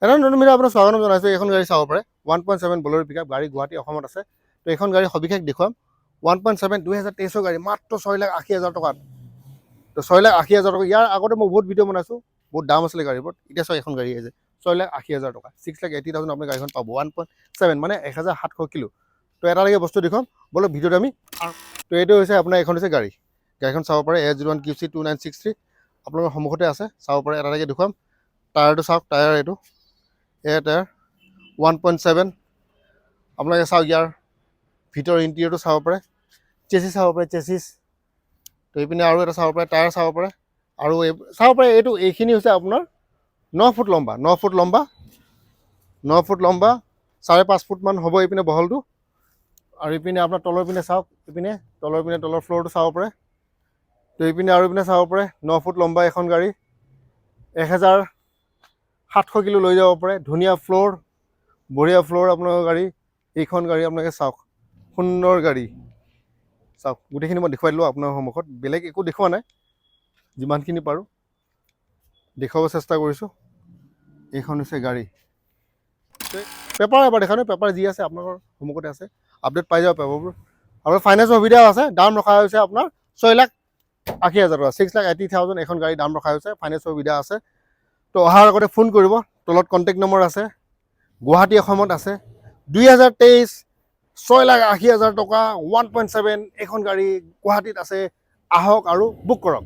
এটা নতুন ভিডিঅ' আপোনাক স্বাগতম জনাইছোঁ। এইখন গাড়ী চাব পাৰে 1.7 বলেৰো পিকআপ গাড়ী গুৱাহাটী অসমত আছে। তো এইখন গাড়ী সবিশেষ দেখুৱাম 1.7 2023 গাড়ী মাত্ৰ 6,80,000 টকাত। তো 6,80,000 টকা। ইয়াৰ আগতে মই বহুত ভিডিঅ' বনাইছোঁ, বহুত দাম আছিলে গাড়ীবোৰ। এতিয়া চাওক এখন গাড়ী আহিছে 6,80,000 টকা, 6,80,000 আপুনি গাড়ীখন পাব 1.7 মানে 1,700 কিলো। তো এটা লাগে বস্তু দেখুৱাম বলক ভিডিঅ'টো আমি। তো এইটো হৈছে আপোনাৰ এইখন হৈছে গাড়ী। গাড়ীখন চাব পাৰে A01 QC 2963 আপোনালোকৰ সন্মুখতে আছে, চাব পাৰে। এটা লাগে দেখুৱাম। টায়াৰটো চাওক, টায়াৰ এইটো এয়া টায়াৰ 1.7 আপোনালোকে চাওক। ইয়াৰ ভিতৰ ইণ্টেৰিয়ৰটো চাব পাৰে, চেচিছ চাব পাৰে, চেচিছ। তো এইপিনে আৰু এটা চাব পাৰে, টায়াৰ চাব পাৰে। আৰু চাব পাৰে এইখিনি হৈছে আপোনাৰ 9 ফুট লম্বা, 9 ফুট লম্বা, 9 ফুট লম্বা, 5.5 ফুটমান হ'ব এইপিনে বহলটো। আৰু এইপিনে আপোনাৰ তলৰ পিনে চাওক, এইপিনে তলৰ পিনে তলৰ ফ্ল'ৰটো চাব পাৰে। তো এইপিনে আৰু এইপিনে চাব পাৰে 9 ফুট লম্বা এখন গাড়ী, 1,700 কিলো লৈ যাব পাৰে। ধুনীয়া ফ্ল'ৰ, বঢ়িয়া ফ্ল'ৰ আপোনালোকৰ গাড়ী। এইখন গাড়ী আপোনালোকে চাওক, সুন্দৰ গাড়ী চাওক। গোটেইখিনি মই দেখুৱাই দিলোঁ আপোনাৰ সন্মুখত, বেলেগ একো দেখুওৱা নাই, যিমানখিনি পাৰোঁ দেখুৱাব চেষ্টা কৰিছোঁ। এইখন হৈছে গাড়ী। পেপাৰ এবাৰ দেখা নাই, পেপাৰ যি আছে আপোনালোকৰ সন্মুখতে আছে, আপডেট পাই যাব পেপাৰবোৰ। আৰু ফাইনেন্সৰ সুবিধাও আছে। দাম ৰখা হৈছে আপোনাৰ 6,80,000 টকা, 6,80,000 এখন গাড়ী দাম ৰখা হৈছে। ফাইনেন্সৰ সুবিধা আছে। তো অহাৰ আগতে ফোন কৰিব, তলত কণ্টেক্ট নম্বৰ আছে। গুৱাহাটী অসমত আছে। 2023 6,80,000 টকা 1.7 এখন গাড়ী গুৱাহাটীত আছে। আহক আৰু বুক কৰক।